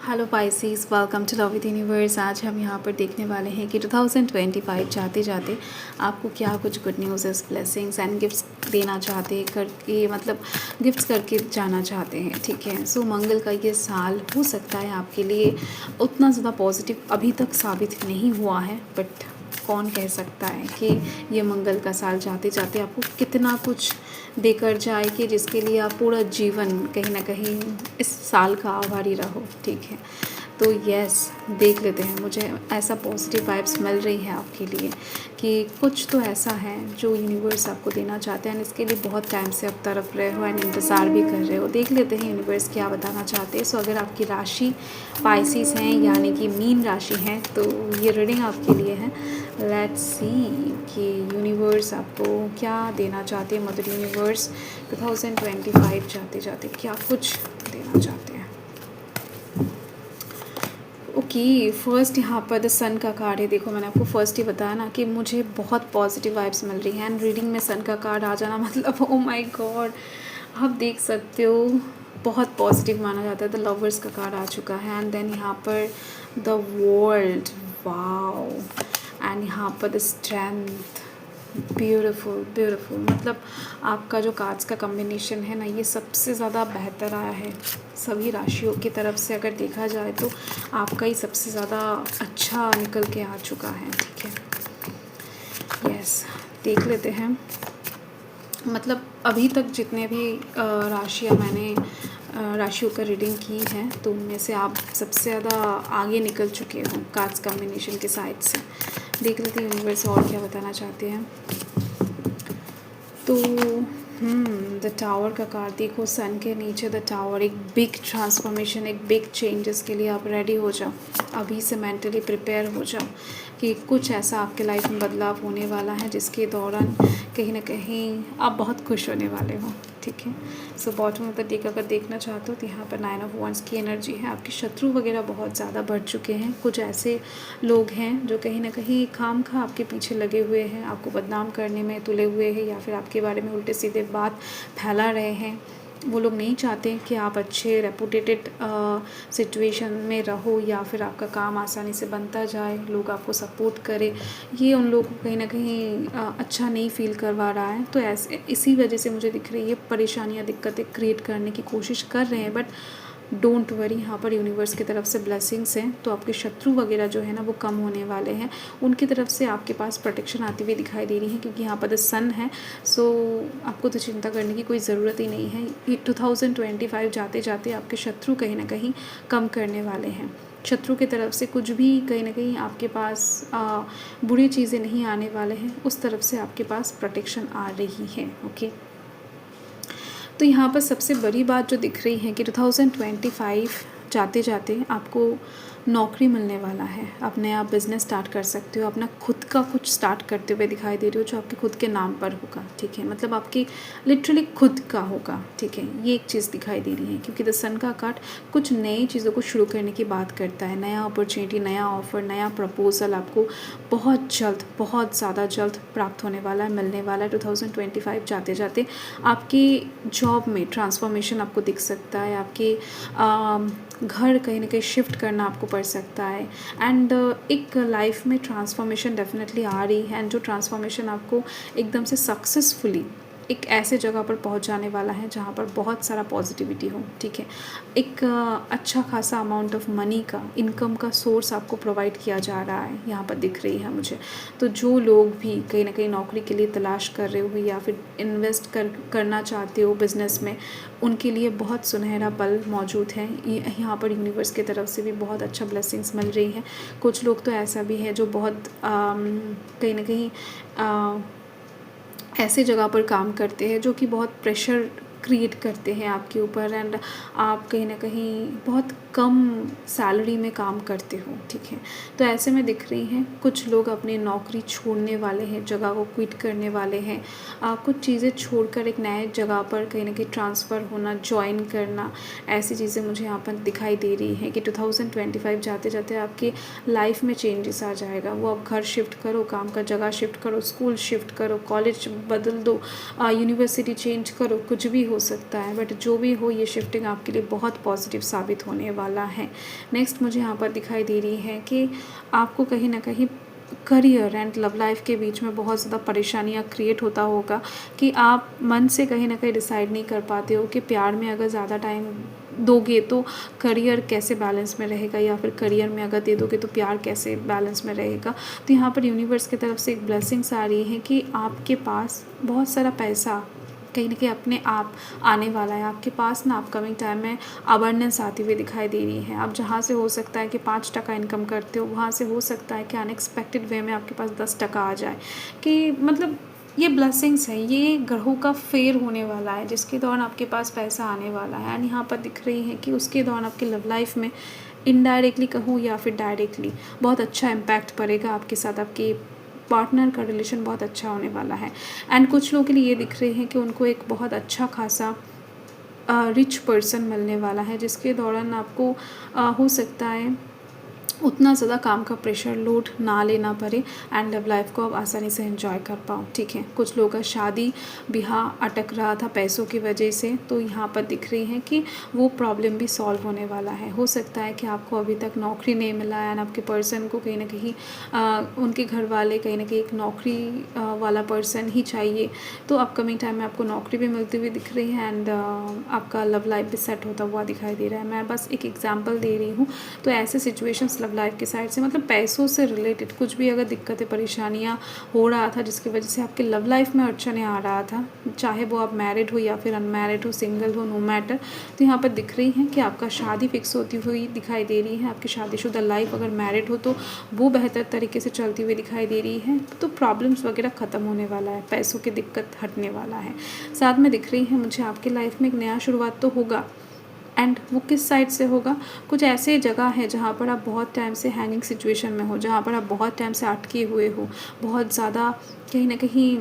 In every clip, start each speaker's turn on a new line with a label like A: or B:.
A: Hello Pisces, welcome to love with universe. आज हम यहाँ पर देखने वाले हैं कि 2025 जाते जाते आपको क्या कुछ good news, blessings and gifts देना चाहते हैं, करके मतलब गिफ्ट्स करके जाना चाहते हैं। ठीक है, सो मंगल का ये साल हो सकता है आपके लिए उतना ज़्यादा पॉजिटिव अभी तक साबित नहीं हुआ है, बट कौन कह सकता है कि ये मंगल का साल जाते जाते आपको कितना कुछ देकर जाए कि जिसके लिए आप पूरा जीवन कहीं ना कहीं इस साल का आभारी रहो। ठीक है, तो यस, देख लेते हैं। मुझे ऐसा पॉजिटिव वाइब्स मिल रही है आपके लिए कि कुछ तो ऐसा है जो यूनिवर्स आपको देना चाहते हैं, इसके लिए बहुत टाइम से आप तरफ रहे हो एंड इंतज़ार भी कर रहे हो। देख लेते हैं यूनिवर्स क्या बताना चाहते हैं। सो अगर आपकी राशि पाइसिस हैं यानी कि मीन राशि है तो ये रीडिंग आपके लिए है। लेट्स सी कि यूनिवर्स आपको क्या देना चाहते हैं। मदर यूनिवर्स 2025 जाते जाते क्या कुछ देना चाहते हैं। ओके, फर्स्ट यहाँ पर द सन का कार्ड है। देखो, मैंने आपको फर्स्ट ही बताया ना कि मुझे बहुत पॉजिटिव वाइब्स मिल रही हैं एंड रीडिंग में सन का कार्ड आ जाना मतलब ओ माय गॉड, आप देख सकते हो बहुत पॉजिटिव माना जाता है। द लवर्स का कार्ड आ चुका है एंड देन यहाँ पर द वर्ल्ड, वाओ, एंड यहाँ पर द स्ट्रेंथ, ब्यूटीफुल ब्यूटीफुल। मतलब आपका जो कार्ड्स का कम्बिनेशन है ना, ये सबसे ज़्यादा बेहतर आया है सभी राशियों की तरफ से। अगर देखा जाए तो आपका ही सबसे ज़्यादा अच्छा निकल के आ चुका है। ठीक है, यस, देख लेते हैं। मतलब अभी तक जितने भी राशियाँ मैंने राशियों का रीडिंग की है तो उनमें से आप सबसे ज़्यादा आगे निकल चुके हो कार्ड्स कम्बिनेशन के साइड से। देख लेते हैं यूनिवर्स और क्या बताना चाहते हैं। तो द टावर का कार्ड देखो, सन के नीचे द टावर, एक बिग ट्रांसफॉर्मेशन, एक बिग चेंजेस के लिए आप रेडी हो जाओ। अभी से मेंटली प्रिपेयर हो जाओ कि कुछ ऐसा आपके लाइफ में बदलाव होने वाला है जिसके दौरान कहीं ना कहीं आप बहुत खुश होने वाले हो। ठीक है, so bottom of the deck अगर देखना चाहते हो तो यहाँ पर 9 ऑफ वंड्स की एनर्जी है। आपके शत्रु वगैरह बहुत ज़्यादा बढ़ चुके हैं। कुछ ऐसे लोग हैं जो कहीं ना कहीं खामखा आपके पीछे लगे हुए हैं, आपको बदनाम करने में तुले हुए हैं या फिर आपके बारे में उल्टे सीधे बात फैला रहे हैं। वो लोग नहीं चाहते कि आप अच्छे रेपुटेटेड सिचुएशन में रहो या फिर आपका काम आसानी से बनता जाए, लोग आपको सपोर्ट करें। ये उन लोगों को कहीं ना कहीं अच्छा नहीं फील करवा रहा है। तो ऐसे इसी वजह से मुझे दिख रही है परेशानियाँ, दिक्कतें क्रिएट करने की कोशिश कर रहे हैं। बट डोंट वरी, यहाँ पर यूनिवर्स की तरफ से ब्लेसिंग्स हैं। तो आपके शत्रु वगैरह जो है ना वो कम होने वाले हैं। उनकी तरफ से आपके पास प्रोटेक्शन आती हुई दिखाई दे रही है क्योंकि यहाँ पर द सन है। सो आपको तो चिंता करने की कोई ज़रूरत ही नहीं है। ये 2025 जाते जाते आपके शत्रु कहीं ना कहीं कम करने वाले हैं। शत्रु की तरफ से कुछ भी कहीं ना कहीं आपके पास बुरी चीज़ें नहीं आने वाले हैं। उस तरफ से आपके पास प्रोटेक्शन आ रही है। ओके, तो यहाँ पर सबसे बड़ी बात जो दिख रही है कि 2025 जाते जाते आपको नौकरी मिलने वाला है। आप नया बिज़नेस स्टार्ट कर सकते हो, अपना खुद का कुछ स्टार्ट करते हुए दिखाई दे रहे हो जो आपके खुद के नाम पर होगा। ठीक है, मतलब आपकी लिटरली खुद का होगा। ठीक है, ये एक चीज़ दिखाई दे रही है क्योंकि द सन का कार्ड कुछ नई चीज़ों को शुरू करने की बात करता है। नया अपॉर्चुनिटी, नया ऑफ़र, नया प्रपोजल आपको बहुत जल्द, बहुत ज़्यादा जल्द प्राप्त होने वाला है, मिलने वाला है। 2025 जाते जाते आपकी जॉब में ट्रांसफॉर्मेशन आपको दिख सकता है। आपके घर कहीं ना कहीं शिफ्ट करना आपको पड़ सकता है एंड एक लाइफ में ट्रांसफॉर्मेशन डेफिनेटली आ रही है एंड जो ट्रांसफॉर्मेशन आपको एकदम से सक्सेसफुली एक ऐसे जगह पर पहुंच जाने वाला है जहां पर बहुत सारा पॉजिटिविटी हो। ठीक है, एक अच्छा खासा अमाउंट ऑफ मनी का, इनकम का सोर्स आपको प्रोवाइड किया जा रहा है, यहाँ पर दिख रही है मुझे। तो जो लोग भी कहीं ना कहीं नौकरी के लिए तलाश कर रहे हो या फिर इन्वेस्ट करना चाहते हो बिज़नेस में, उनके लिए बहुत सुनहरा पल मौजूद है। यहाँ पर यूनिवर्स की तरफ से भी बहुत अच्छा ब्लेसिंग्स मिल रही हैं। कुछ लोग तो ऐसा भी है जो बहुत कहीं ना कहीं ऐसे जगह पर काम करते हैं जो कि बहुत प्रेशर क्रिएट करते हैं आपके ऊपर एंड आप कहीं ना कहीं बहुत कम सैलरी में काम करते हो। ठीक है, तो ऐसे में दिख रही हैं कुछ लोग अपनी नौकरी छोड़ने वाले हैं, जगह को क्विट करने वाले हैं। कुछ चीज़ें छोड़कर एक नए जगह पर कहीं ना कहीं ट्रांसफ़र होना, ज्वाइन करना, ऐसी चीज़ें मुझे यहाँ पर दिखाई दे रही हैं कि 2025 जाते जाते आपके लाइफ में चेंजेस आ जाएगा। वो आप घर शिफ्ट करो, काम का जगह शिफ्ट करो, स्कूल शिफ्ट करो, कॉलेज बदल दो, यूनिवर्सिटी चेंज करो, कुछ भी हो सकता है। बट जो भी हो, ये शिफ्टिंग आपके लिए बहुत पॉजिटिव साबित होने वाला है। नेक्स्ट मुझे यहाँ पर दिखाई दे रही है कि आपको कहीं ना कहीं करियर एंड लव लाइफ के बीच में बहुत ज़्यादा परेशानियाँ क्रिएट होता होगा कि आप मन से कहीं ना कहीं डिसाइड नहीं कर पाते हो कि प्यार में अगर ज़्यादा टाइम दोगे तो करियर कैसे बैलेंस में रहेगा, या फिर करियर में अगर दे दोगे तो प्यार कैसे बैलेंस में रहेगा। तो यहाँ पर यूनिवर्स की तरफ से एक ब्लेसिंग्स आ रही है कि आपके पास बहुत सारा पैसा कहीं ना कहीं अपने आप आने वाला है। आपके पास ना अपकमिंग टाइम में अबंडेंस आती हुई दिखाई दे रही है। अब जहाँ से हो सकता है कि 5% इनकम करते हो, वहाँ से हो सकता है कि अनएक्सपेक्टेड वे में आपके पास 10% आ जाए। कि मतलब ये ब्लेसिंग्स है, ये ग्रहों का फेयर होने वाला है जिसके दौरान आपके पास पैसा आने वाला है। एंड यहाँ पर दिख रही है कि उसके दौरान आपकी लव लाइफ में इनडायरेक्टली कहूँ या फिर डायरेक्टली बहुत अच्छा इम्पैक्ट पड़ेगा आपके साथ। आपके पार्टनर का रिलेशन बहुत अच्छा होने वाला है। एंड कुछ लोगों के लिए ये दिख रहे हैं कि उनको एक बहुत अच्छा खासा रिच पर्सन मिलने वाला है जिसके दौरान आपको हो सकता है उतना ज़्यादा काम का प्रेशर लोड ना लेना पड़े एंड लव लाइफ को आप आसानी से एंजॉय कर पाओ। ठीक है, कुछ लोगों का शादी ब्याह अटक रहा था पैसों की वजह से, तो यहाँ पर दिख रही है कि वो प्रॉब्लम भी सॉल्व होने वाला है। हो सकता है कि आपको अभी तक नौकरी नहीं मिला है एंड आपके पर्सन को कहीं ना कहीं उनके घर वाले कहीं ना कहीं एक नौकरी वाला पर्सन ही चाहिए, तो अपकमिंग टाइम में आपको नौकरी भी मिलती हुई दिख रही है एंड आपका लव लाइफ भी सेट होता हुआ दिखाई दे रहा है। मैं बस एक एग्जाम्पल दे रही हूँ। तो ऐसे सिचुएशंस लव लाइफ की साइड से मतलब पैसों से रिलेटेड कुछ भी अगर दिक्कतें परेशानियाँ हो रहा था जिसकी वजह से आपके लव लाइफ में अड़चने आ रहा था, चाहे वो आप मैरिड हो या फिर अनमैरिड हो, सिंगल हो, नो मैटर, तो यहाँ पर दिख रही है कि आपका शादी फिक्स होती हुई दिखाई दे रही है। आपकी शादीशुदा लाइफ अगर मैरिड हो तो वो बेहतर तरीके से चलती हुई दिखाई दे रही है। तो प्रॉब्लम्स वगैरह ख़त्म होने वाला है, पैसों की दिक्कत हटने वाला है। साथ में दिख रही है मुझे आपकी लाइफ में एक नया शुरुआत तो होगा। एंड वो किस साइड से होगा, कुछ ऐसे जगह है जहाँ पर आप बहुत टाइम से हैंगिंग सिचुएशन में हो, जहाँ पर आप बहुत टाइम से अटके हुए हो, बहुत ज़्यादा कहीं ना कहीं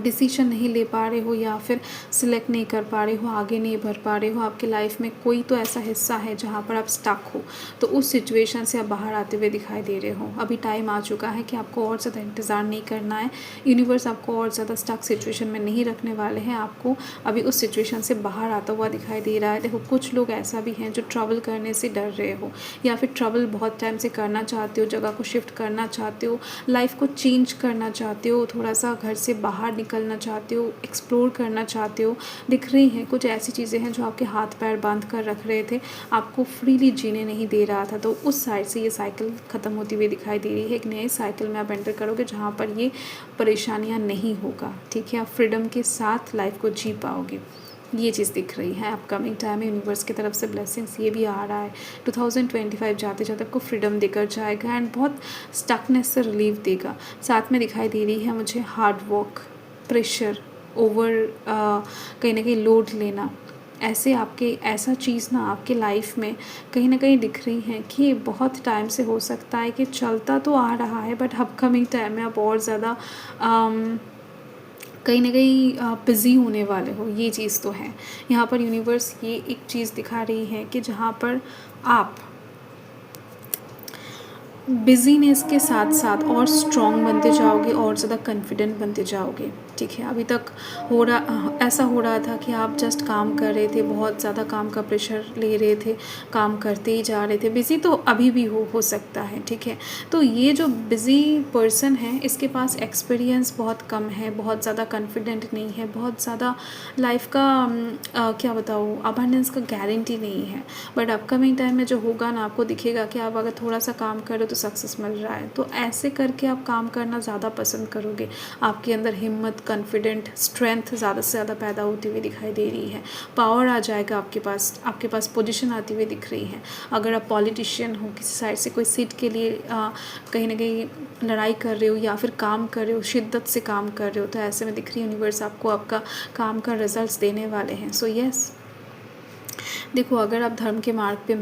A: डिसीजन नहीं ले पा रहे हो या फिर सिलेक्ट नहीं कर पा रहे हो, आगे नहीं बढ़ पा रहे हो। आपके लाइफ में कोई तो ऐसा हिस्सा है जहाँ पर आप स्टक हो, तो उस सिचुएशन से आप बाहर आते हुए दिखाई दे रहे हो। अभी टाइम आ चुका है कि आपको और ज़्यादा इंतज़ार नहीं करना है। यूनिवर्स आपको और ज़्यादा स्टक सिचुएशन में नहीं रखने वाले हैं, आपको अभी उस सिचुएशन से बाहर आता हुआ दिखाई दे रहा है। देखो कुछ लोग ऐसा भी हैं जो ट्रैवल करने से डर रहे हो या फिर ट्रैवल बहुत टाइम से करना चाहते हो, जगह को शिफ्ट करना चाहते हो, लाइफ को चेंज करना चाहते हो, थोड़ा सा घर से बाहर निकलना चाहते हो, एक्सप्लोर करना चाहते हो। दिख रही हैं कुछ ऐसी चीज़ें हैं जो आपके हाथ पैर बांध कर रख रहे थे, आपको फ्रीली जीने नहीं दे रहा था, तो उस साइड से ये साइकिल ख़त्म होती हुई दिखाई दे रही है। एक नए साइकिल में आप एंटर करोगे जहाँ पर ये परेशानियाँ नहीं होगा। ठीक है, आप फ्रीडम के साथ लाइफ को जी पाओगे, ये चीज़ दिख रही है। अपकमिंग टाइम में यूनिवर्स की तरफ से ब्लेसिंग्स ये भी आ रहा है। 2025 जाते जाते आपको फ्रीडम देकर जाएगा एंड बहुत स्टकनेस से रिलीफ देगा। साथ में दिखाई दे रही है मुझे हार्ड वर्क, प्रेशर, ओवर कहीं ना कहीं लोड लेना, ऐसे आपके ऐसा चीज़ ना आपके लाइफ में कहीं ना कहीं दिख रही हैं कि बहुत टाइम से हो सकता है कि चलता तो आ रहा है बट अपकमिंग टाइम में आप और ज़्यादा कहीं ना कहीं बिज़ी होने वाले हो, ये चीज़ तो है। यहाँ पर यूनिवर्स ये एक चीज़ दिखा रही है कि जहाँ पर आप बिज़ीनेस के साथ साथ और स्ट्रॉन्ग बनते जाओगे और ज़्यादा कॉन्फिडेंट बनते जाओगे। ठीक है, अभी तक ऐसा हो रहा था कि आप जस्ट काम कर रहे थे, बहुत ज़्यादा काम का प्रेशर ले रहे थे, काम करते ही जा रहे थे। बिज़ी तो अभी भी हो सकता है। ठीक है, तो ये जो बिज़ी पर्सन है इसके पास एक्सपीरियंस बहुत कम है, बहुत ज़्यादा कॉन्फिडेंट नहीं है, बहुत ज़्यादा लाइफ का क्या बताऊँ अबंडेंस का गारंटी नहीं है। बट अपकमिंग टाइम में जो होगा ना आपको दिखेगा कि आप अगर थोड़ा सा काम करो तो सक्सेस मिल रहा है, तो ऐसे करके आप काम करना ज़्यादा पसंद करोगे। आपके अंदर हिम्मत, कॉन्फिडेंट, स्ट्रेंथ ज़्यादा से ज़्यादा पैदा होती हुई दिखाई दे रही है। पावर आ जाएगा आपके पास पोजीशन आती हुई दिख रही है। अगर आप पॉलिटिशियन हो, किसी साइड से कोई सीट के लिए कहीं ना कहीं लड़ाई कर रहे हो या फिर काम कर रहे हो, शिद्दत से काम कर रहे हो, तो ऐसे में दिख रही यूनिवर्स आपको आपका काम का रिजल्ट्स देने वाले हैं। सो यस, देखो अगर आप धर्म के मार्ग पे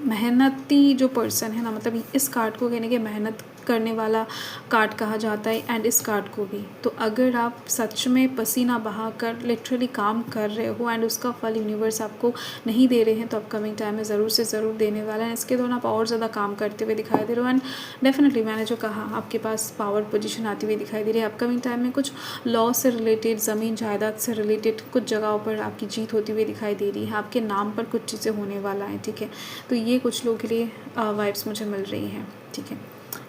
A: मेहनती जो पर्सन है ना, मतलब इस कार्ड को कहने के मेहनत करने वाला कार्ड कहा जाता है एंड इस कार्ड को भी। तो अगर आप सच में पसीना बहाकर लिटरली काम कर रहे हो एंड उसका फल यूनिवर्स आपको नहीं दे रहे हैं, तो अपकमिंग टाइम में ज़रूर से ज़रूर देने वाला है। इसके दौरान आप और ज़्यादा काम करते हुए दिखाई दे रहे हो एंड डेफिनेटली मैंने जो कहा आपके पास पावर पोजीशन आती हुई दिखाई दे रही है। अपकमिंग टाइम में कुछ लॉ से रिलेटेड, ज़मीन जायदाद से रिलेटेड कुछ जगहों पर आपकी जीत होती हुई दिखाई दे रही है। आपके नाम पर कुछ चीज़ें होने वाला है, ठीक है। तो ये कुछ लोगों के लिए वाइब्स मुझे मिल रही हैं, ठीक है।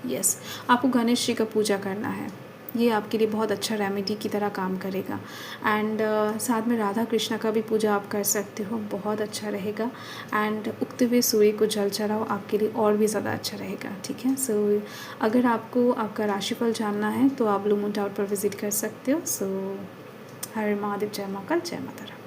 A: यस, आपको गणेश जी का पूजा करना है, ये आपके लिए बहुत अच्छा रेमेडी की तरह काम करेगा। एंड साथ में राधा कृष्णा का भी पूजा आप कर सकते हो, बहुत अच्छा रहेगा। एंड उगते हुए सूर्य को जल चढ़ाओ, आपके लिए और भी ज़्यादा अच्छा रहेगा, ठीक है। सो अगर आपको आपका राशिफल जानना है तो आप ब्लू मून टावर पर विज़िट कर सकते हो। सो हर महादेव, जय महाकाल, जय माता रानी।